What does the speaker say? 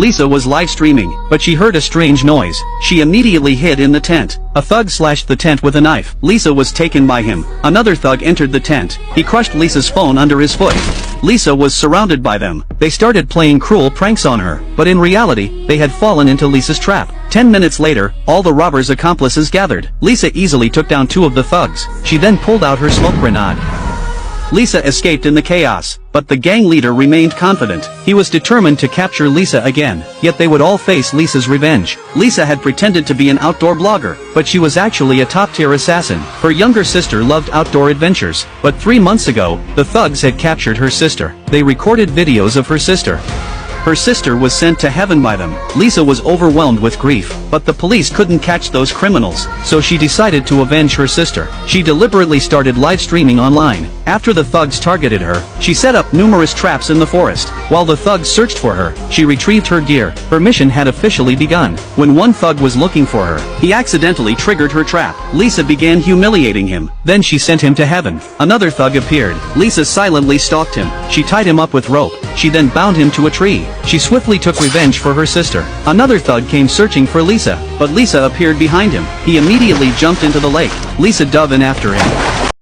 Lisa was live streaming, but she heard a strange noise. She immediately hid in the tent. A thug slashed the tent with a knife. Lisa was taken by him. Another thug entered the tent. He crushed Lisa's phone under his foot. Lisa was surrounded by them. They started playing cruel pranks on her, but in reality, they had fallen into Lisa's trap. 10 minutes later, all the robbers' accomplices gathered. Lisa easily took down 2 of the thugs. She then pulled out her smoke grenade. Lisa escaped in the chaos, but the gang leader remained confident. He was determined to capture Lisa again, yet they would all face Lisa's revenge. Lisa had pretended to be an outdoor blogger, but she was actually a top-tier assassin. Her younger sister loved outdoor adventures, but 3 months ago, the thugs had captured her sister. They recorded videos of her sister. Her sister was sent to heaven by them. Lisa was overwhelmed with grief, but the police couldn't catch those criminals, so she decided to avenge her sister. She deliberately started live streaming online. After the thugs targeted her, she set up numerous traps in the forest. While the thugs searched for her, she retrieved her gear. Her mission had officially begun. When one thug was looking for her, he accidentally triggered her trap. Lisa began humiliating him. Then she sent him to heaven. Another thug appeared. Lisa silently stalked him. She tied him up with rope. She then bound him to a tree. She swiftly took revenge for her sister. Another thug came searching for Lisa, but Lisa appeared behind him. He immediately jumped into the lake. Lisa dove in after him.